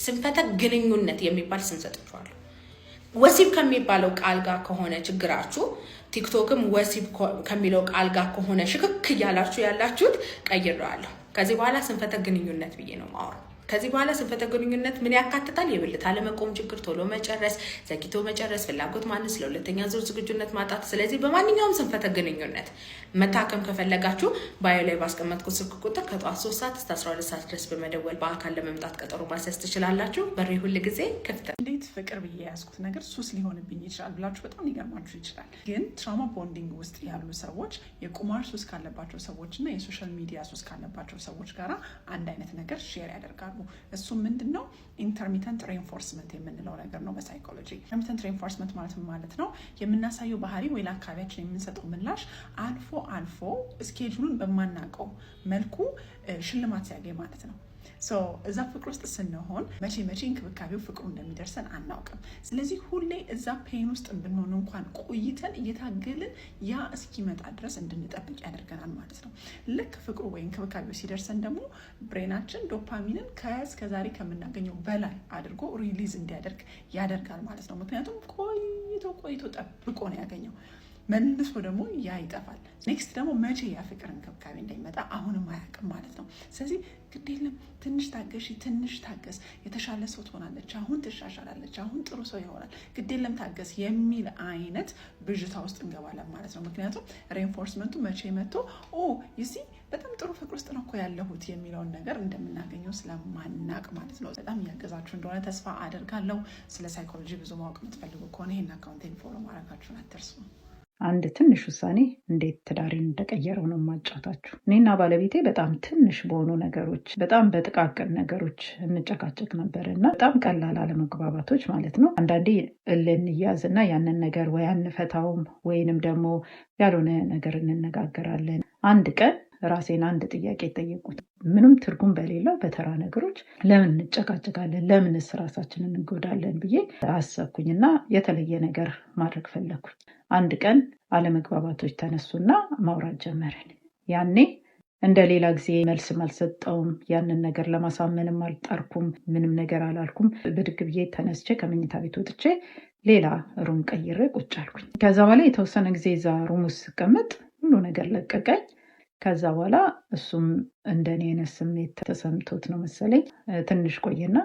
ስንፈተ ግንኙነት የሚባል ስም ሰጥቻለሁ። ወሲብ ከሚባለው ቃል ጋር ከሆነ ችግራችሁ ቲክቶክም ወሲብ ከሚለው ቃል ጋር ከሆነ ሽክክ ያላችሁት ቀይሬዋለሁ። ከዚህ በኋላ ስንፈተ ግንኙነት ብዬ ነው የማወራው። ከዚህ በኋላ ስንፈተ ግንኙነት ምን ያካትታል? የብልት አለመቆም ችግር፣ ቶሎ መጨረስ፣ ዘግይቶ መጨረስ፣ ፍላጎት ማነስ፣ ለሁለተኛ ዙር ዝግጁነት ማጣት። ስለዚህ በማንኛውም ስንፈተ ግንኙነት መታከም ከፈለጋችሁ ባዮ ላይ ባስቀመጥኩት ስልክ ቁጥር ከጠዋት 3 ሰዓት እስከ 12 ሰዓት ድረስ በመደወል በአካል ለመምጣት ቀጠሮ ማስያዝ ትችላላችሁ። በሬ ሁል ጊዜ ክፍት። እንዴት ፍቅር ብዬ ያዝኩት ነገር ሱስ ሊሆንብኝ ይችላል ብላችሁ በጣም ሊገርማችሁ ይችላል። ግን ትራውማ ቦንዲንግ ውስጥ ያሉ ሰዎች የቁማር ሱስ ካለባቸው ሰዎች እና የሶሻል ሚዲያ ሱስ ካለባቸው ሰዎች ጋር አንድ አይነት ነገር ሼር ያደርጋሉ። እሱ ምንድነው? ኢንተርሚተንት ሬንፎርስመንት የምንለው ነገር ነው በሳይኮሎጂ። ኢንተርሚተንት ሬንፎርስመንት ማለት ነው የምናሳየው ባህሪ ወይ ለአካባቢያችን የምንሰጠው ምላሽ አልፎ ስኬጁሉን በማናውቀው መልኩ ሽልማት ሲያገኝ ማለት ነው። እዛ ፍቅር ውስጥ ስንሆን መቼ እንክብካቤው ፍቅሩ እንደሚደርሰን አናውቅም። ስለዚህ ሁሌ እዛ ፔን ውስጥ ብንሆን እንኳን ቆይተን እየታገልን ያ እስኪመጣ ድረስ እንድንጠብቅ ያደርገናል ማለት ነው። ልክ ፍቅሩ ወይ እንክብካቤው ሲደርሰን ደግሞ ብሬናችን ዶፓሚንን ከእስከዛሬ ከምናገኘው በላይ አድርጎ ሪሊዝ እንዲያደርግ ያደርጋል ማለት ነው። ምክንያቱም ቆይቶ ጠብቆ ነው ያገኘው። መልሶ ደግሞ ያ ይጠፋል። ኔክስት ደግሞ መቼ ያ ፍቅር እንክብካቤ እንዳይመጣ አሁንም አያውቅም ማለት ነው። ስለዚህ ግድ የለም ትንሽ ታገሽ፣ ትንሽ ታገስ፣ የተሻለ ሰው ትሆናለች፣ አሁን ትሻሻላለች፣ አሁን ጥሩ ሰው ይሆናል፣ ግድ የለም ታገስ የሚል አይነት ብዥታ ውስጥ እንገባለን ማለት ነው። ምክንያቱም ሬንፎርስመንቱ መቼ መጥቶ ይሲ በጣም ጥሩ ፍቅር ውስጥ ነው እኮ ያለሁት የሚለውን ነገር እንደምናገኘው ስለማናቅ ማለት ነው። በጣም እያገዛችሁ እንደሆነ ተስፋ አደርጋለሁ። ስለ ሳይኮሎጂ ብዙ ማወቅ የምትፈልጉ ከሆነ ይህን አካውንቴን ፎሎ ማድረጋችሁን አትርሱ። አንድ ትንሽ ውሳኔ እንዴት ትዳሬን እንደቀየረው ነው ማጫወታችሁ። እኔና ባለቤቴ በጣም ትንሽ በሆኑ ነገሮች፣ በጣም በጥቃቅን ነገሮች እንጨቃጨቅ ነበር እና በጣም ቀላል አለመግባባቶች ማለት ነው። አንዳንዴ እንያዝና ያንን ነገር ወይ አንፈታውም ወይንም ደግሞ ያልሆነ ነገር እንነጋገራለን። አንድ ቀን ራሴን አንድ ጥያቄ ጠየቁት። ምንም ትርጉም በሌለው በተራ ነገሮች ለምን እንጨቃጨቃለን? ለምንስ ራሳችንን እንጎዳለን ብዬ አሰብኩኝና የተለየ ነገር ማድረግ ፈለኩኝ። አንድ ቀን አለመግባባቶች ተነሱና ማውራት ጀመረን። ያኔ እንደ ሌላ ጊዜ መልስም አልሰጠውም። ያንን ነገር ለማሳመንም አልጣርኩም። ምንም ነገር አላልኩም። ብድግ ብዬ ተነስቼ ከመኝታ ቤት ወጥቼ ሌላ ሩም ቀይሬ ቁጭ አልኩኝ። ከዛ በኋላ የተወሰነ ጊዜ እዛ ሩም ውስጥ ስቀመጥ ሁሉ ነገር ለቀቀኝ። ከዛ በኋላ እሱም እንደኔ አይነት ስሜት ተሰምቶት ነው መሰለኝ ትንሽ ቆየና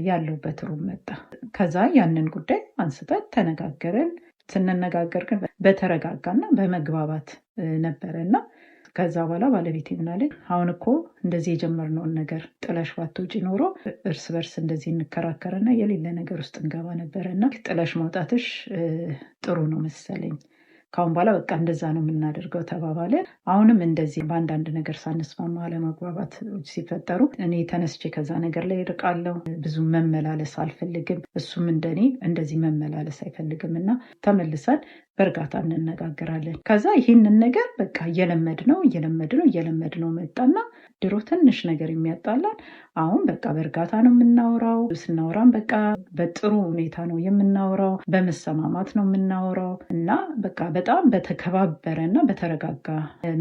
ያለውበት ሩም መጣ። ከዛ ያንን ጉዳይ አንስተን ተነጋገርን። ስንነጋገር ግን በተረጋጋና በመግባባት ነበረና ከዛ በኋላ ባለቤቴ ምን አለኝ፣ አሁን እኮ እንደዚህ የጀመርነውን ነገር ጥለሽ ባትወጪ ኖሮ እርስ በርስ እንደዚህ እንከራከርና የሌለ ነገር ውስጥ እንገባ ነበረና ጥለሽ መውጣትሽ ጥሩ ነው መሰለኝ። ካሁን በኋላ በቃ እንደዛ ነው የምናደርገው ተባባለ። አሁንም እንደዚህ በአንዳንድ ነገር ሳንስማማ አለመግባባት ሲፈጠሩ እኔ ተነስቼ ከዛ ነገር ላይ እርቃለሁ። ብዙ መመላለስ አልፈልግም። እሱም እንደኔ እንደዚህ መመላለስ አይፈልግም እና ተመልሰን በእርጋታ እንነጋገራለን። ከዛ ይህንን ነገር በቃ እየለመድ ነው መጣና ድሮ ትንሽ ነገር የሚያጣላን አሁን በቃ በእርጋታ ነው የምናወራው። ስናወራም በቃ በጥሩ ሁኔታ ነው የምናወራው፣ በመሰማማት ነው የምናወራው እና በቃ በጣም በተከባበረ እና በተረጋጋ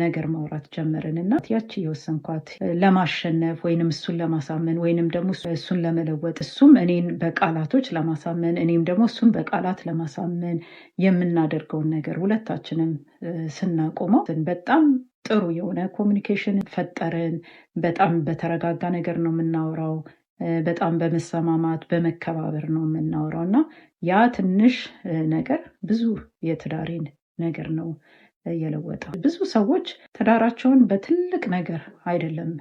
ነገር ማውራት ጀመርን እና ያቺ የወሰንኳት ለማሸነፍ ወይንም እሱን ለማሳመን ወይንም ደግሞ እሱን ለመለወጥ እሱም እኔን በቃላቶች ለማሳመን እኔም ደግሞ እሱን በቃላት ለማሳመን የምናደርገውን ነገር ሁለታችንም ስናቆመው በጣም ጥሩ የሆነ ኮሚኒኬሽን ፈጠርን። በጣም በተረጋጋ ነገር ነው የምናወራው። በጣም በመሰማማት በመከባበር ነው የምናወራው እና ያ ትንሽ ነገር ብዙ የትዳሬን ነገር ነው የለወጠው። ብዙ ሰዎች ትዳራቸውን በትልቅ ነገር አይደለም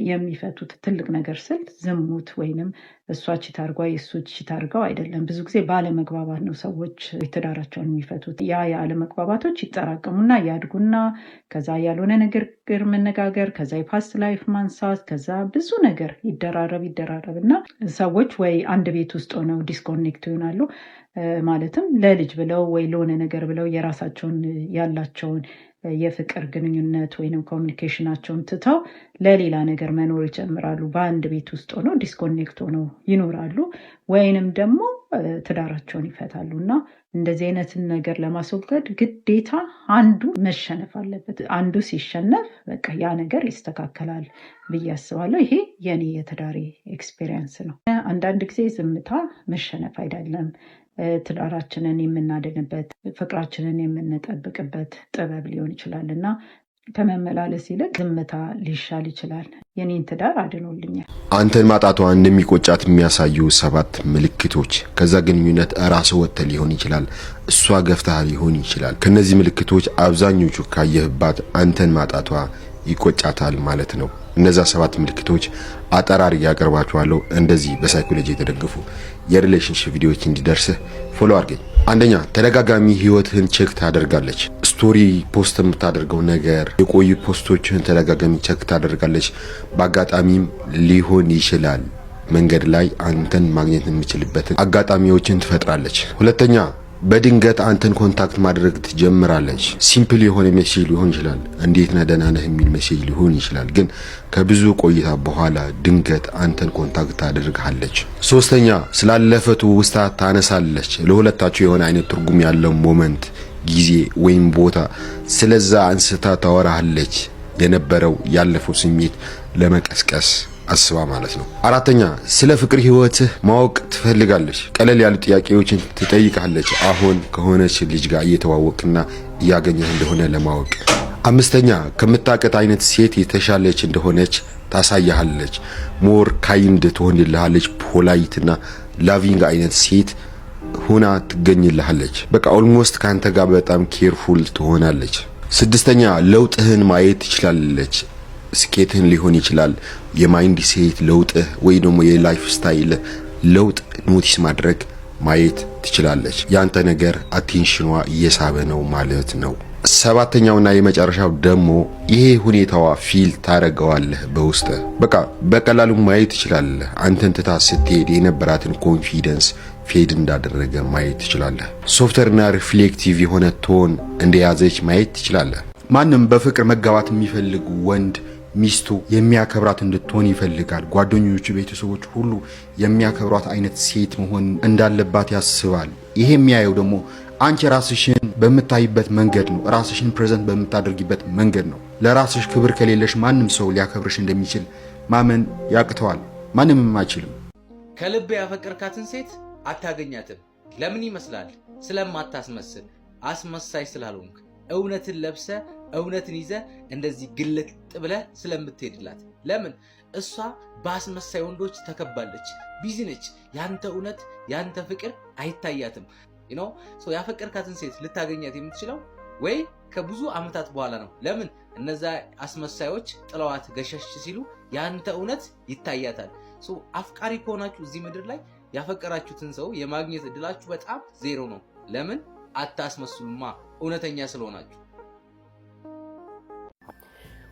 የሚፈቱት። ትልቅ ነገር ስል ዝሙት ወይንም እሷ ቺት አድርጓ የእሱ ቺት አድርገው አይደለም። ብዙ ጊዜ ባለመግባባት ነው ሰዎች ትዳራቸውን የሚፈቱት። ያ የአለመግባባቶች ይጠራቀሙና ያድጉና ከዛ ያልሆነ ነገር መነጋገር፣ ከዛ የፓስት ላይፍ ማንሳት፣ ከዛ ብዙ ነገር ይደራረብ እና ሰዎች ወይ አንድ ቤት ውስጥ ሆነው ዲስኮኔክት ይሆናሉ። ማለትም ለልጅ ብለው ወይ ለሆነ ነገር ብለው የራሳቸውን ያላቸውን የፍቅር ግንኙነት ወይንም ኮሚኒኬሽናቸውን ትተው ለሌላ ነገር መኖር ይጀምራሉ። በአንድ ቤት ውስጥ ሆነው ዲስኮኔክት ሆነው ይኖራሉ ወይንም ደግሞ ትዳራቸውን ይፈታሉ እና እንደዚህ አይነትን ነገር ለማስወገድ ግዴታ አንዱ መሸነፍ አለበት። አንዱ ሲሸነፍ በቃ ያ ነገር ይስተካከላል ብዬ አስባለሁ። ይሄ የኔ የትዳሬ ኤክስፔሪየንስ ነው። አንዳንድ ጊዜ ዝምታ መሸነፍ አይደለም፣ ትዳራችንን የምናድንበት ፍቅራችንን የምንጠብቅበት ጥበብ ሊሆን ይችላል እና ከመመላለስ ይልቅ ዝምታ ሊሻል ይችላል። የኔን ትዳር አድኖልኛል። አንተን ማጣቷ እንደሚቆጫት የሚያሳዩ 7 ምልክቶች። ከዛ ግንኙነት ራስ ወጥተህ ሊሆን ይችላል፣ እሷ ገፍታህ ሊሆን ይችላል። ከነዚህ ምልክቶች አብዛኞቹ ካየህባት አንተን ማጣቷ ይቆጫታል ማለት ነው። እነዛ 7 ምልክቶች አጠራር ያቀርባቸዋለሁ። እንደዚህ በሳይኮሎጂ የተደገፉ የሪሌሽንሺፕ ቪዲዮዎች እንዲደርስህ ፎሎ አድርገኝ። አንደኛ፣ ተደጋጋሚ ህይወትህን ቼክ ታደርጋለች። ስቶሪ ፖስት የምታደርገው ነገር፣ የቆዩ ፖስቶችህን ተደጋጋሚ ቼክ ታደርጋለች። በአጋጣሚም ሊሆን ይችላል መንገድ ላይ አንተን ማግኘት የምችልበትን አጋጣሚዎችን ትፈጥራለች። ሁለተኛ፣ በድንገት አንተን ኮንታክት ማድረግ ትጀምራለች። ሲምፕል የሆነ ሜሴጅ ሊሆን ይችላል፣ እንዴት ነህ ደህና ነህ የሚል ሜሴጅ ሊሆን ይችላል። ግን ከብዙ ቆይታ በኋላ ድንገት አንተን ኮንታክት ታደርጋለች። ሶስተኛ፣ ስላለፈ ትውስታ ታነሳለች። ለሁለታችሁ የሆነ አይነት ትርጉም ያለው ሞመንት፣ ጊዜ ወይም ቦታ ስለዛ አንስታ ታወራለች። የነበረው ያለፈው ስሜት ለመቀስቀስ አስባ ማለት ነው። አራተኛ፣ ስለ ፍቅር ህይወትህ ማወቅ ትፈልጋለች። ቀለል ያሉ ጥያቄዎችን ትጠይቃለች። አሁን ከሆነች ልጅ ጋር እየተዋወቅና እያገኘህ እንደሆነ ለማወቅ። አምስተኛ፣ ከምታቀት አይነት ሴት የተሻለች እንደሆነች ታሳያለች። ሞር ካይንድ ትሆንልሃለች። ፖላይትና ላቪንግ አይነት ሴት ሁና ትገኝልሃለች። በቃ ኦልሞስት ካንተ ጋር በጣም ኬርፉል ትሆናለች። ስድስተኛ፣ ለውጥህን ማየት ትችላለች። ስኬትህን ሊሆን ይችላል፣ የማይንድ ሴት ለውጥህ ወይ ደግሞ የላይፍ ስታይል ለውጥ ኖቲስ ማድረግ ማየት ትችላለች። ያንተ ነገር አቴንሽኗ እየሳበ ነው ማለት ነው። ሰባተኛውና የመጨረሻው ደግሞ ይሄ ሁኔታዋ ፊል ታረጋዋለህ በውስጥ። በቃ በቀላሉ ማየት ትችላለህ። አንተን ትታ ስትሄድ የነበራትን ኮንፊደንስ ፌድ እንዳደረገ ማየት ትችላለህ። ሶፍተርና ሪፍሌክቲቭ የሆነ ቶን እንደያዘች ማየት ትችላለህ። ማንም በፍቅር መጋባት የሚፈልግ ወንድ ሚስቱ የሚያከብራት እንድትሆን ይፈልጋል። ጓደኞቹ፣ ቤተሰቦች ሁሉ የሚያከብሯት አይነት ሴት መሆን እንዳለባት ያስባል። ይሄ የሚያየው ደግሞ አንቺ ራስሽን በምታይበት መንገድ ነው። ራስሽን ፕሬዘንት በምታደርጊበት መንገድ ነው። ለራስሽ ክብር ከሌለሽ ማንም ሰው ሊያከብርሽ እንደሚችል ማመን ያቅተዋል። ማንምም አይችልም። ከልብ ያፈቀርካትን ሴት አታገኛትም። ለምን ይመስላል? ስለማታስመስል፣ አስመሳይ ስላልሆንክ፣ እውነትን ለብሰ እውነትን ይዘ እንደዚህ ግልጥ ብለ ስለምትሄድላት። ለምን? እሷ በአስመሳይ ወንዶች ተከባለች፣ ቢዚ ነች። ያንተ እውነት ያንተ ፍቅር አይታያትም። ያፈቀርካትን ሴት ልታገኛት የምትችለው ወይ ከብዙ ዓመታት በኋላ ነው። ለምን? እነዛ አስመሳዮች ጥለዋት ገሸሽ ሲሉ ያንተ እውነት ይታያታል። አፍቃሪ ከሆናችሁ እዚህ ምድር ላይ ያፈቀራችሁትን ሰው የማግኘት እድላችሁ በጣም ዜሮ ነው። ለምን? አታስመስሉማ፣ እውነተኛ ስለሆናችሁ።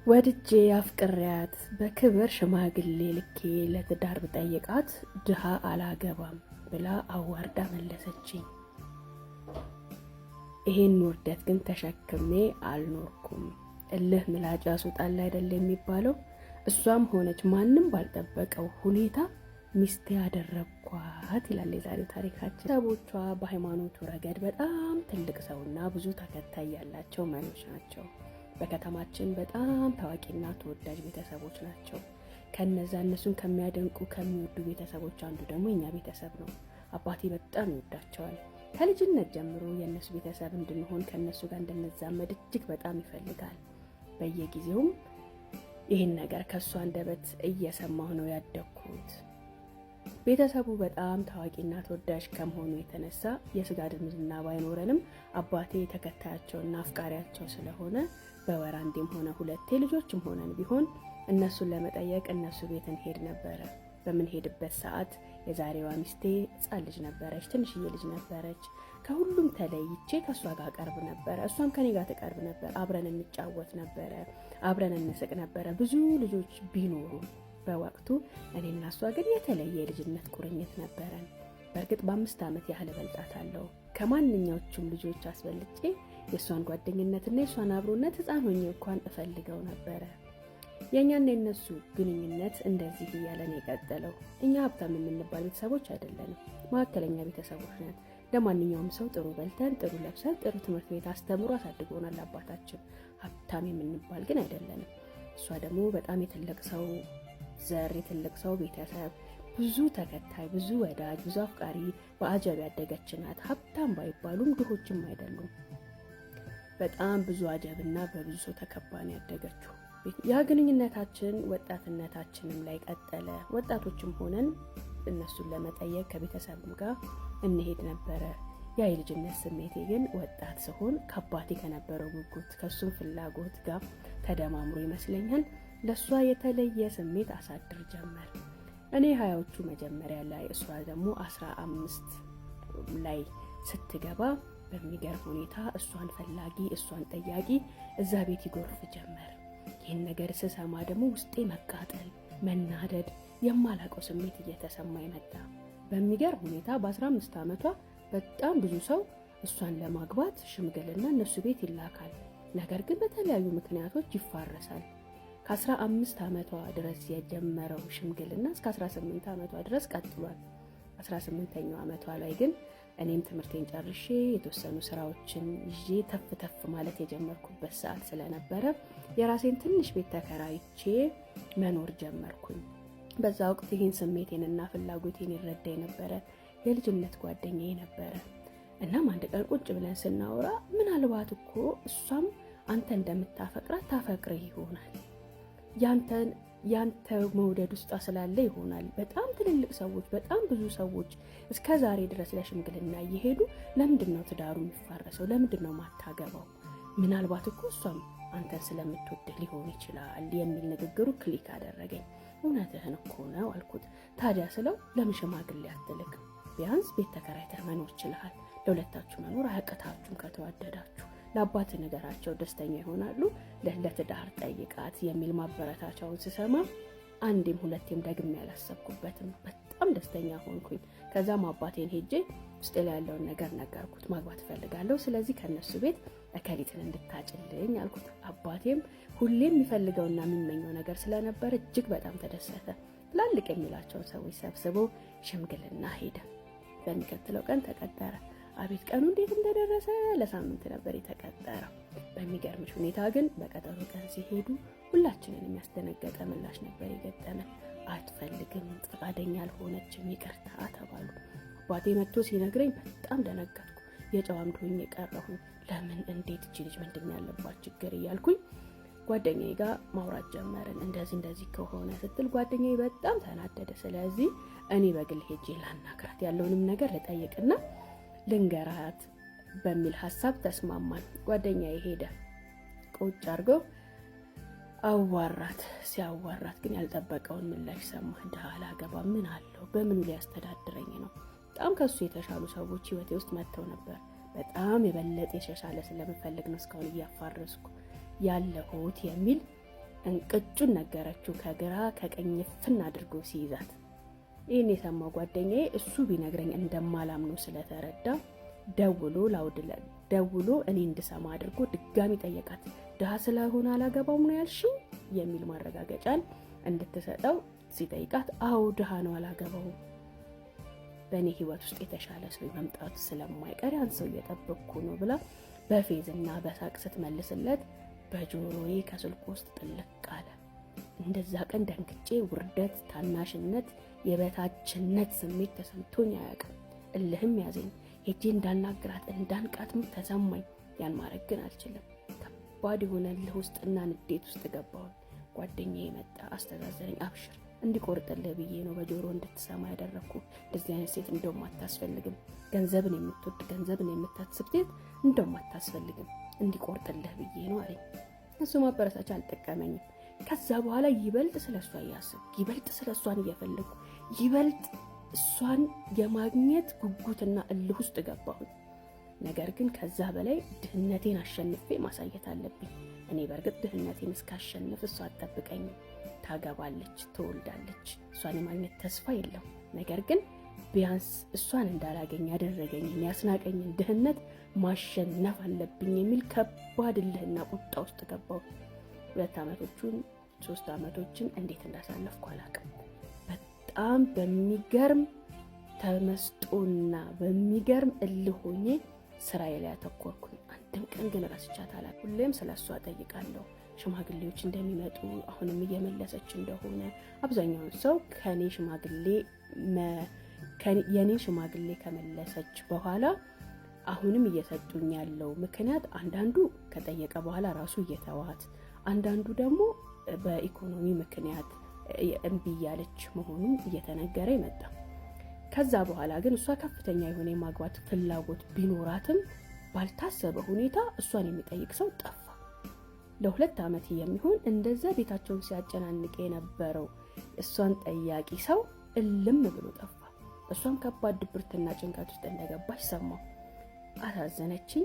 ወድጄ አፍቅሪያት በክብር ሽማግሌ ልኬ ለትዳር ብጠይቃት ድሃ አላገባም ብላ አዋርዳ መለሰችኝ። ይሄን ውርደት ግን ተሸክሜ አልኖርኩም። እልህ ምላጭ ያስወጣል አይደል የሚባለው? እሷም ሆነች ማንም ባልጠበቀው ሁኔታ ሚስቴ ያደረኳት ይላል የዛሬው ታሪካችን። ሰቦቿ በሃይማኖቱ ረገድ በጣም ትልቅ ሰውና ብዙ ተከታይ ያላቸው መሪዎች ናቸው። በከተማችን በጣም ታዋቂና ተወዳጅ ቤተሰቦች ናቸው። ከነዛ እነሱን ከሚያደንቁ ከሚወዱ ቤተሰቦች አንዱ ደግሞ የኛ ቤተሰብ ነው። አባቴ በጣም ይወዳቸዋል። ከልጅነት ጀምሮ የእነሱ ቤተሰብ እንድንሆን ከእነሱ ጋር እንድንዛመድ እጅግ በጣም ይፈልጋል። በየጊዜውም ይህን ነገር ከእሱ አንደበት እየሰማሁ ነው ያደግኩት። ቤተሰቡ በጣም ታዋቂና ተወዳጅ ከመሆኑ የተነሳ የስጋ ዝምድና ባይኖረንም አባቴ ተከታያቸውና አፍቃሪያቸው ስለሆነ በወር አንዴም ሆነ ሁለቴ ልጆችም ሆነን ቢሆን እነሱን ለመጠየቅ እነሱ ቤት እንሄድ ነበረ። በምንሄድበት ሰዓት የዛሬዋ ሚስቴ ሕፃን ልጅ ነበረች፣ ትንሽዬ ልጅ ነበረች። ከሁሉም ተለይቼ ከእሷ ጋር ቀርብ ነበረ፣ እሷም ከኔ ጋር ትቀርብ ነበር። አብረን እንጫወት ነበረ፣ አብረን እንስቅ ነበረ። ብዙ ልጆች ቢኖሩ በወቅቱ እኔና እሷ ግን የተለየ የልጅነት ቁርኝት ነበረን። በእርግጥ በ5 ዓመት ያህል እበልጣታለሁ። ከማንኛዎቹም ልጆች አስበልጬ የእሷን ጓደኝነትና የእሷን አብሮነት ሕፃን ሆኜ እንኳን እፈልገው ነበረ። የእኛና የነሱ ግንኙነት እንደዚህ እያለን የቀጠለው። እኛ ሀብታም የምንባል ቤተሰቦች አይደለንም፣ መካከለኛ ቤተሰቦች ነን። ለማንኛውም ሰው ጥሩ በልተን ጥሩ ለብሰን ጥሩ ትምህርት ቤት አስተምሮ አሳድጎናል አባታችን። ሀብታም የምንባል ግን አይደለንም። እሷ ደግሞ በጣም የትልቅ ሰው ዘር፣ የትልቅ ሰው ቤተሰብ፣ ብዙ ተከታይ፣ ብዙ ወዳጅ፣ ብዙ አፍቃሪ በአጀብ ያደገች ናት። ሀብታም ባይባሉም ድሆችም አይደሉም። በጣም ብዙ አጀብና በብዙ ሰው ተከባን ያደገችው። ያ ግንኙነታችን ወጣትነታችንም ላይ ቀጠለ። ወጣቶችም ሆነን እነሱን ለመጠየቅ ከቤተሰብም ጋር እንሄድ ነበረ። ያ የልጅነት ስሜቴ ግን ወጣት ስሆን ከአባቴ ከነበረው ጉጉት ከሱም ፍላጎት ጋር ተደማምሮ ይመስለኛል ለሷ የተለየ ስሜት አሳድር ጀመር። እኔ 20ዎቹ መጀመሪያ ላይ እሷ ደግሞ 15 ላይ ስትገባ በሚገርም ሁኔታ እሷን ፈላጊ እሷን ጠያቂ እዛ ቤት ይጎርፍ ጀመር። ይህን ነገር ስሰማ ደግሞ ውስጤ መቃጠል፣ መናደድ፣ የማላቀው ስሜት እየተሰማኝ መጣ። በሚገርም ሁኔታ በ15 ዓመቷ በጣም ብዙ ሰው እሷን ለማግባት ሽምግልና እነሱ ቤት ይላካል። ነገር ግን በተለያዩ ምክንያቶች ይፋረሳል። ከ15 ዓመቷ ድረስ የጀመረው ሽምግልና እስከ 18 ዓመቷ ድረስ ቀጥሏል። 18ኛው ዓመቷ ላይ ግን እኔም ትምህርቴን ጨርሼ የተወሰኑ ስራዎችን ይዤ ተፍ ተፍ ማለት የጀመርኩበት ሰዓት ስለነበረ የራሴን ትንሽ ቤት ተከራይቼ መኖር ጀመርኩኝ። በዛ ወቅት ይህን ስሜቴንና ፍላጎቴን ይረዳ የነበረ የልጅነት ጓደኛዬ ነበረ። እናም አንድ ቀን ቁጭ ብለን ስናወራ ምናልባት እኮ እሷም አንተ እንደምታፈቅራት ታፈቅር ይሆናል፣ ያንተ መውደድ ውስጧ ስላለ ይሆናል። በጣም ትልልቅ ሰዎች፣ በጣም ብዙ ሰዎች እስከ ዛሬ ድረስ ለሽምግልና እየሄዱ ለምንድነው ትዳሩ የሚፋረሰው? ለምንድነው ማታገባው? ምናልባት እኮ እሷም አንተን ስለምትወድህ ሊሆን ይችላል የሚል ንግግሩ ክሊክ አደረገኝ። እውነትህን እኮ ነው አልኩት። ታዲያ ስለው ለምን ሽማግሌ አትልክ? ቢያንስ ቤት ተከራይተህ መኖር ይችላል። ለሁለታችሁ መኖር አያቅታችሁም ከተዋደዳችሁ። ለአባት ነገራቸው ደስተኛ ይሆናሉ። ለትዳር ጠይቃት የሚል ማበረታቻውን ስሰማ አንዴም ሁለቴም ደግሜ ያላሰብኩበትም። በጣም ደስተኛ ሆንኩኝ። ከዛም አባቴን ሄጄ ውስጥ ላይ ያለውን ነገር ነገርኩት። ማግባት እፈልጋለሁ፣ ስለዚህ ከነሱ ቤት እከሊትን እንድታጭልኝ አልኩት። አባቴም ሁሌም የሚፈልገውና የሚመኘው ነገር ስለነበረ እጅግ በጣም ተደሰተ። ትላልቅ የሚላቸውን ሰዎች ሰብስቦ ሽምግልና ሄደ። በሚቀጥለው ቀን ተቀጠረ። አቤት ቀኑ እንዴት እንደደረሰ! ለሳምንት ነበር የተቀጠረው። በሚገርምሽ ሁኔታ ግን በቀጠሮ ቀን ሲሄዱ ሁላችንን የሚያስደነገጠ ምላሽ ነበር የገጠመን። አትፈልግም፣ ፈቃደኛ አልሆነችም፣ ይቅርታ ተባሉ። አባቴ መጥቶ ሲነግረኝ በጣም ደነገጥኩ። የጨዋም ሆኜ ቀረሁኝ። ለምን፣ እንዴት፣ እቺ ልጅ ምንድን ያለባት ችግር እያልኩኝ ጓደኛዬ ጋር ማውራት ጀመርን። እንደዚህ ከሆነ ስትል ጓደኛዬ በጣም ተናደደ። ስለዚህ እኔ በግል ሄጄ ላናግራት፣ ያለውንም ነገር ልጠይቅና ልንገራት በሚል ሀሳብ ተስማማን። ጓደኛዬ ሄደ። ቁጭ አድርገው አዋራት። ሲያዋራት ግን ያልጠበቀውን ምላሽ ሰማ። ድሃ አላገባ ምን አለው? በምኑ ሊያስተዳድረኝ ነው? በጣም ከሱ የተሻሉ ሰዎች ህይወቴ ውስጥ መጥተው ነበር። በጣም የበለጠ የተሻለ ስለምፈልግ ነው እስካሁን እያፋረስኩ ያለሁት የሚል እንቅጩን ነገረችው። ከግራ ከቀኝ ፍን አድርጎ ሲይዛት ይህን የሰማው ጓደኛዬ እሱ ቢነግረኝ እንደማላምነው ስለተረዳ ደውሎ እኔ እንድሰማ አድርጎ ድጋሚ ጠየቃት። ድሃ ስለሆነ አላገባውም ነው ያልሽኝ የሚል ማረጋገጫን እንድትሰጠው ሲጠይቃት፣ አዎ ድሃ ነው አላገባውም፣ በእኔ ህይወት ውስጥ የተሻለ ሰው መምጣቱ ስለማይቀር ያን ሰው እየጠበቅኩ ነው ብላ በፌዝና በሳቅ ስትመልስለት በጆሮዬ ከስልኩ ውስጥ ጥልቅ አለ። እንደዛ ቀን ደንግጬ ውርደት፣ ታናሽነት፣ የበታችነት ስሜት ተሰምቶኝ አያውቅም። እልህም ያዘኝ። ሄጄ እንዳናግራት እንዳንቃትም ተሰማኝ። ያን ማድረግ ግን አልችልም። ከባድ የሆነ እልህ ውስጥና ንዴት ውስጥ ገባሁ። ጓደኛዬ መጣ፣ አስተዛዘረኝ። አብሽር እንዲቆርጥልህ ብዬ ነው በጆሮ እንድትሰማ ያደረግኩ። እንደዚህ አይነት ሴት እንደውም አታስፈልግም። ገንዘብን የምትወድ ገንዘብን የምታስብ ሴት እንደውም አታስፈልግም። እንዲቆርጥልህ ብዬ ነው አለኝ። እሱ ማበረታቻ አልጠቀመኝም። ከዛ በኋላ ይበልጥ ስለሷ እያሰብኩ ይበልጥ ስለሷን እየፈለኩ ይበልጥ እሷን የማግኘት ጉጉትና እልህ ውስጥ ገባሁ። ነገር ግን ከዛ በላይ ድህነቴን አሸንፌ ማሳየት አለብኝ። እኔ በእርግጥ ድህነቴን እስካሸንፍ እሷ አትጠብቀኝም። ታገባለች፣ ትወልዳለች። እሷን የማግኘት ተስፋ የለም። ነገር ግን ቢያንስ እሷን እንዳላገኝ ያደረገኝን ያስናቀኝን ድህነት ማሸነፍ አለብኝ የሚል ከባድ እልህና ቁጣ ውስጥ ገባሁ። 2 ዓመቶቹን 3 ዓመቶችን እንዴት እንዳሳለፍኩ አላውቅም። በጣም በሚገርም ተመስጦና በሚገርም እልህ ሆኜ ስራዬ ላይ አተኮርኩኝ። አንድም ቀን ግን ረስቻት አላውቅም። ሁሌም ስለሷ ጠይቃለሁ። ሽማግሌዎች እንደሚመጡ አሁንም እየመለሰች እንደሆነ አብዛኛውን ሰው የኔ ሽማግሌ ከመለሰች በኋላ አሁንም እየሰጡኝ ያለው ምክንያት አንዳንዱ ከጠየቀ በኋላ ራሱ እየተዋት፣ አንዳንዱ ደግሞ በኢኮኖሚ ምክንያት እምቢ እያለች መሆኑን እየተነገረ ይመጣ። ከዛ በኋላ ግን እሷ ከፍተኛ የሆነ የማግባት ፍላጎት ቢኖራትም ባልታሰበ ሁኔታ እሷን የሚጠይቅ ሰው ጠፋ። ለ2 ዓመት የሚሆን እንደዛ ቤታቸውን ሲያጨናንቅ የነበረው እሷን ጠያቂ ሰው እልም ብሎ ጠፋ። እሷም ከባድ ድብርትና ጭንቀት ውስጥ እንደገባች ሰማሁ። አሳዘነችኝ፣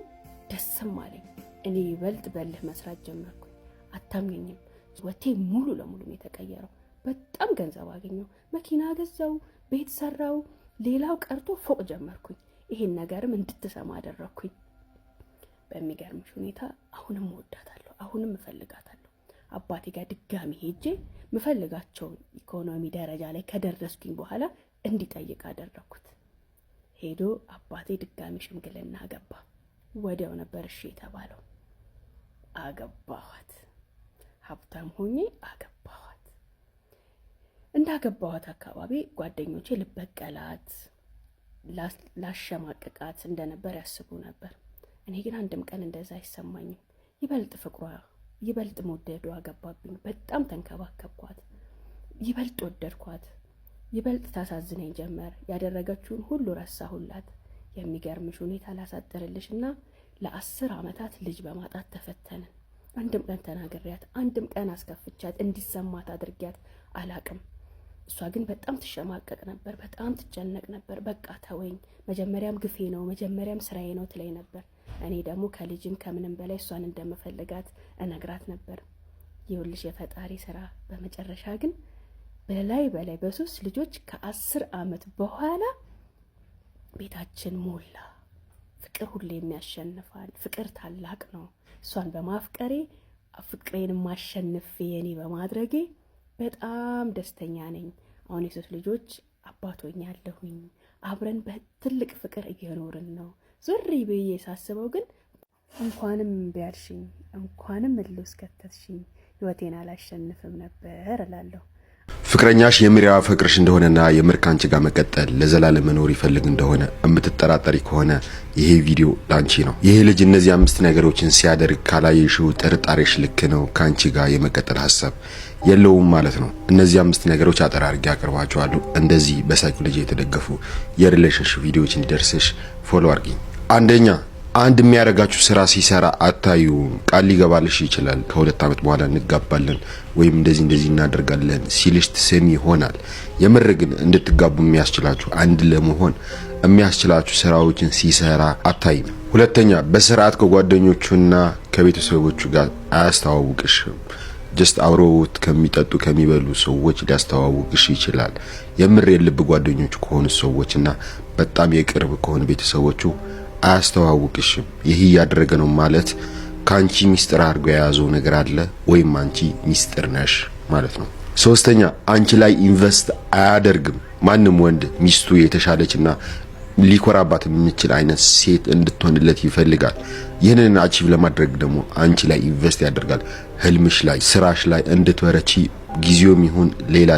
ደስም አለኝ። እኔ ይበልጥ በልህ መስራት ጀመርኩኝ። አታምኘኝም፣ ወቴ ሙሉ ለሙሉ ነው የተቀየረው። በጣም ገንዘብ አገኘው፣ መኪና ገዛው፣ ቤት ሰራው፣ ሌላው ቀርቶ ፎቅ ጀመርኩኝ። ይሄን ነገርም እንድትሰማ አደረኩኝ። በሚገርምሽ ሁኔታ አሁንም እወዳታለሁ፣ አሁንም እፈልጋታለሁ። አባቴ ጋር ድጋሚ ሄጄ ምፈልጋቸውን ኢኮኖሚ ደረጃ ላይ ከደረስኩኝ በኋላ እንዲጠይቅ አደረኩት። ሄዶ አባቴ ድጋሚ ሽምግልና አገባ። ወዲያው ነበር እሺ የተባለው። አገባኋት፣ ሀብታም ሆኜ አገባኋት። እንዳገባኋት አካባቢ ጓደኞቼ ልበቀላት፣ ላሸማቅቃት እንደነበር ያስቡ ነበር። እኔ ግን አንድም ቀን እንደዛ አይሰማኝም። ይበልጥ ፍቅሯ፣ ይበልጥ መውደዷ አገባብኝ። በጣም ተንከባከብኳት፣ ይበልጥ ወደድኳት፣ ይበልጥ ታሳዝነኝ ጀመር። ያደረገችውን ሁሉ ረሳሁላት። የሚገርምሽ ሁኔታ ላሳጥርልሽና ለ10 ዓመታት ልጅ በማጣት ተፈተንን። አንድም ቀን ተናግሬያት፣ አንድም ቀን አስከፍቻት እንዲሰማት አድርጊያት አላቅም። እሷ ግን በጣም ትሸማቀቅ ነበር፣ በጣም ትጨነቅ ነበር። በቃ ተወኝ፣ መጀመሪያም ግፌ ነው፣ መጀመሪያም ስራዬ ነው ትለኝ ነበር። እኔ ደግሞ ከልጅም ከምንም በላይ እሷን እንደምፈልጋት እነግራት ነበር። ይኸውልሽ የፈጣሪ ስራ። በመጨረሻ ግን በላይ በ3 ልጆች ከ10 ዓመት በኋላ ቤታችን ሞላ። ፍቅር ሁሌም ያሸንፋል። ፍቅር ታላቅ ነው። እሷን በማፍቀሬ ፍቅሬን ማሸነፍ የኔ በማድረጌ በጣም ደስተኛ ነኝ። አሁን የ3 ልጆች አባት ሆኛለሁኝ። አብረን በትልቅ ፍቅር እየኖርን ነው። ዞሪ ብዬ ሳስበው ግን እንኳንም ቢያልሽኝ፣ እንኳንም እልውስ ከተትሽኝ፣ ህይወቴን አላሸንፍም ነበር እላለሁ። ፍቅረኛሽ የምር ያፈቅርሽ እንደሆነና የምር ካንቺ ጋር መቀጠል ለዘላለም መኖር ይፈልግ እንደሆነ የምትጠራጠሪ ከሆነ ይሄ ቪዲዮ ላንቺ ነው። ይሄ ልጅ እነዚህ 5 ነገሮችን ሲያደርግ ካላየሽው ጥርጣሬሽ ልክ ነው፣ ካንቺ ጋር የመቀጠል ሐሳብ የለውም ማለት ነው። እነዚህ 5 ነገሮች አጠር አድርጌ አቀርባቸዋለሁ። እንደዚህ በሳይኮሎጂ የተደገፉ የሪሌሽንሺፕ ቪዲዮዎች እንዲደርስሽ ፎሎ አድርጊ። አንደኛ፣ አንድ የሚያረጋችሁ ስራ ሲሰራ አታዩ። ቃል ሊገባልሽ ይችላል። ከ2 ዓመት በኋላ እንጋባለን ወይም እንደዚህ እናደርጋለን ሲልሽ ትሰሚ ይሆናል። የምር ግን እንድትጋቡ የሚያስችላችሁ አንድ ለመሆን የሚያስችላችሁ ስራዎችን ሲሰራ አታይም። ሁለተኛ፣ በስርዓት ከጓደኞቹና ከቤተሰቦቹ ጋር አያስተዋውቅሽም። ጀስት አብረውት ከሚጠጡ ከሚበሉ ሰዎች ሊያስተዋውቅሽ ይችላል። የምር የልብ ጓደኞቹ ከሆኑ ሰዎችና በጣም የቅርብ ከሆኑ ቤተሰቦቹ አያስተዋውቅሽም። ይህ ያደረገ ነው ማለት ካንቺ ሚስጥር አድርጎ የያዘው ነገር አለ ወይም አንቺ ሚስጥር ነሽ ማለት ነው። ሶስተኛ፣ አንቺ ላይ ኢንቨስት አያደርግም። ማንም ወንድ ሚስቱ የተሻለችና ሊኮራባት የሚችል አይነት ሴት እንድትሆንለት ይፈልጋል። ይህንን አቺቭ ለማድረግ ደግሞ አንቺ ላይ ኢንቨስት ያደርጋል። ህልምሽ ላይ፣ ስራሽ ላይ እንድትበረቺ ጊዜውም ይሁን ሌላ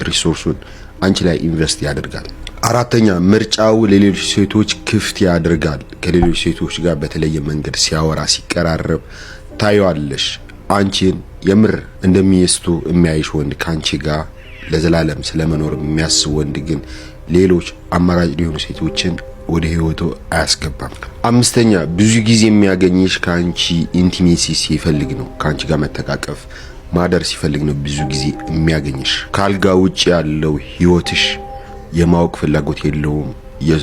ሪሶርሱን አንቺ ላይ ኢንቨስት ያደርጋል። አራተኛ፣ ምርጫው ለሌሎች ሴቶች ክፍት ያደርጋል። ከሌሎች ሴቶች ጋር በተለየ መንገድ ሲያወራ ሲቀራረብ ታዩዋለሽ። አንቺን የምር እንደሚስቱ የሚያይሽ ወንድ ካንቺ ጋር ለዘላለም ስለመኖር የሚያስብ ወንድ ግን ሌሎች አማራጭ ሊሆኑ ሴቶችን ወደ ህይወቱ አያስገባም። አምስተኛ፣ ብዙ ጊዜ የሚያገኝሽ ካንቺ ኢንቲሜሲ ሲፈልግ ነው። ካንቺ ጋር መተቃቀፍ ማደር ሲፈልግ ነው ብዙ ጊዜ የሚያገኝሽ። ካልጋ ውጭ ያለው ህይወትሽ የማወቅ ፍላጎት የለውም።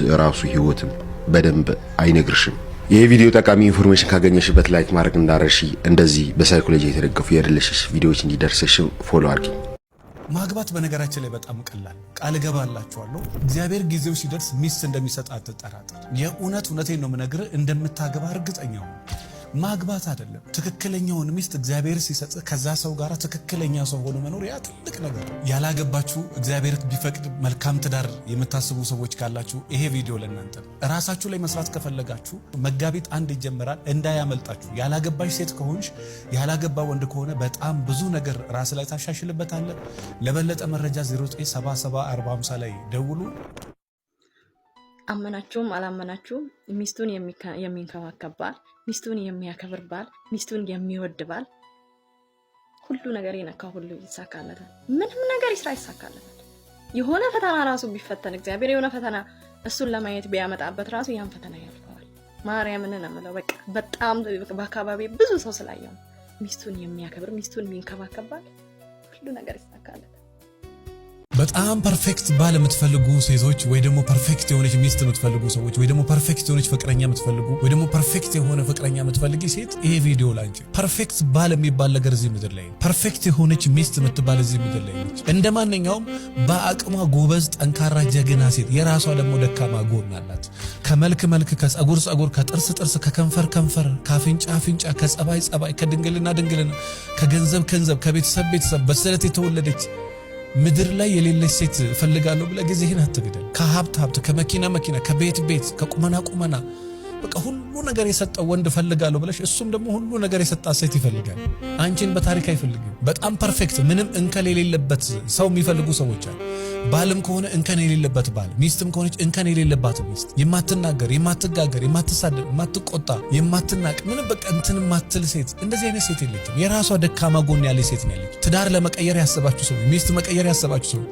የራሱ ህይወትም በደንብ አይነግርሽም። ይሄ ቪዲዮ ጠቃሚ ኢንፎርሜሽን ካገኘሽበት ላይክ ማድረግ እንዳረሺ። እንደዚህ በሳይኮሎጂ የተደገፉ የሪሌሽንሺፕ ቪዲዮዎች እንዲደርስሽ ፎሎ አድርጊ። ማግባት በነገራችን ላይ በጣም ቀላል፣ ቃል እገባላችኋለሁ። እግዚአብሔር ጊዜው ሲደርስ ሚስት እንደሚሰጥ አትጠራጠር። የእውነቴን ነው የምነግርህ፣ እንደምታገባ እርግጠኛ ሁን። ማግባት አይደለም። ትክክለኛውን ሚስት እግዚአብሔር ሲሰጥ ከዛ ሰው ጋር ትክክለኛ ሰው ሆኖ መኖር ያ ትልቅ ነገር። ያላገባችሁ እግዚአብሔር ቢፈቅድ መልካም ትዳር የምታስቡ ሰዎች ካላችሁ ይሄ ቪዲዮ ለእናንተ ነው። ራሳችሁ ላይ መስራት ከፈለጋችሁ መጋቢት 1 ይጀምራል፣ እንዳያመልጣችሁ። ያላገባሽ ሴት ከሆንሽ ያላገባ ወንድ ከሆነ በጣም ብዙ ነገር ራስ ላይ ታሻሽልበታለህ። ለበለጠ መረጃ 09774050 ላይ ደውሉ። አመናችሁም አላመናችሁም ሚስቱን የሚንከባከብ ባል፣ ሚስቱን የሚያከብር ባል፣ ሚስቱን የሚወድ ባል ሁሉ ነገር የነካ ሁሉ ይሳካለታል። ምንም ነገር ይስራ ይሳካለታል። የሆነ ፈተና ራሱ ቢፈተን እግዚአብሔር የሆነ ፈተና እሱን ለማየት ቢያመጣበት ራሱ ያን ፈተና ያልፈዋል። ማርያምን ነው የምለው። በቃ በጣም በአካባቢ ብዙ ሰው ስላየው ሚስቱን የሚያከብር ሚስቱን የሚንከባከብ ባል ሁሉ ነገር ይሳካለታል። በጣም ፐርፌክት ባል የምትፈልጉ ሴቶች ወይ ደግሞ ፐርፌክት የሆነች ሚስት የምትፈልጉ ሰዎች ወይ ደግሞ ፐርፌክት የሆነች ፍቅረኛ የምትፈልጉ ወይ ደግሞ ፐርፌክት የሆነ ፍቅረኛ የምትፈልጊ ሴት ይሄ ቪዲዮ ላንቺ። ፐርፌክት ባል የሚባል ነገር እዚህ ምድር ላይ ነው። ፐርፌክት የሆነች ሚስት የምትባል እዚህ ምድር ላይ ነች። እንደማንኛውም በአቅሟ ጎበዝ፣ ጠንካራ፣ ጀግና ሴት የራሷ ደግሞ ደካማ ጎን አላት። ከመልክ መልክ፣ ከጸጉር ጸጉር፣ ከጥርስ ጥርስ፣ ከከንፈር ከንፈር፣ ከአፍንጫ አፍንጫ፣ ከጸባይ ጸባይ፣ ከድንግልና ድንግልና፣ ከገንዘብ ገንዘብ፣ ከቤተሰብ ቤተሰብ በስለት የተወለደች ምድር ላይ የሌለች ሴት ፈልጋለሁ ብለ ጊዜህን አትግደል። ከሀብት ሀብት፣ ከመኪና መኪና፣ ከቤት ቤት፣ ከቁመና ቁመና በቃ ሁሉ ነገር የሰጠው ወንድ ፈልጋለሁ ብለሽ እሱም ደግሞ ሁሉ ነገር የሰጣት ሴት ይፈልጋል። አንቺን በታሪክ አይፈልግም። በጣም ፐርፌክት ምንም እንከን የሌለበት ሰው የሚፈልጉ ሰዎች አሉ። ባልም ከሆነ እንከን የሌለበት ባል፣ ሚስትም ከሆነች እንከን የሌለባት ሚስት፣ የማትናገር፣ የማትጋገር፣ የማትሳደብ፣ የማትቆጣ፣ የማትናቅ ምንም በቃ እንትን ማትል ሴት። እንደዚህ አይነት ሴት የለችም። የራሷ ደካማ ጎን ያለች ሴት ነው ያለች። ትዳር ለመቀየር ያሰባችሁ ሰው፣ ሚስት መቀየር ያሰባችሁ ሰው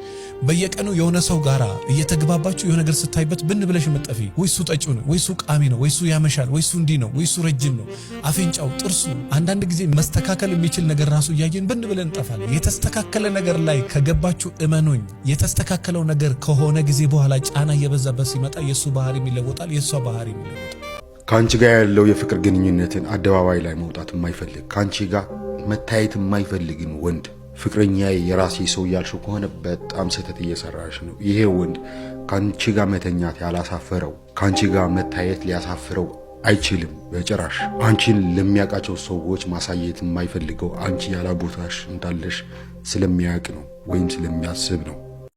በየቀኑ የሆነ ሰው ጋራ እየተግባባችሁ የሆነ ነገር ስታይበት ብን ብለሽ መጠፊ ወይሱ ጠጪው ነው ወይሱ ቃሚ ነው ወይሱ ያመሻል ወይሱ እንዲህ ነው ወይሱ ረጅም ነው አፍንጫው ጥርሱ። አንዳንድ ጊዜ መስተካከል የሚችል ነገር ራሱ እያየን ብን ብለን እንጠፋለን። የተስተካከለ ነገር ላይ ከገባችሁ እመኑኝ፣ የተስተካከለው ነገር ከሆነ ጊዜ በኋላ ጫና እየበዛበት ሲመጣ የሱ ባህሪ ይለወጣል፣ የሷ ባህሪ ይለወጣል። ካንቺ ጋር ያለው የፍቅር ግንኙነትን አደባባይ ላይ መውጣት የማይፈልግ ካንቺ ጋር መታየት የማይፈልግን ወንድ ፍቅረኛዬ የራሴ ሰው ያልሽው ከሆነ በጣም ስህተት እየሰራሽ ነው። ይሄ ወንድ ካንቺ ጋር መተኛት ያላሳፈረው ካንቺ ጋር መታየት ሊያሳፍረው አይችልም በጭራሽ። አንቺን ለሚያውቃቸው ሰዎች ማሳየት የማይፈልገው አንቺ ያላቦታሽ እንዳለሽ ስለሚያውቅ ነው ወይም ስለሚያስብ ነው።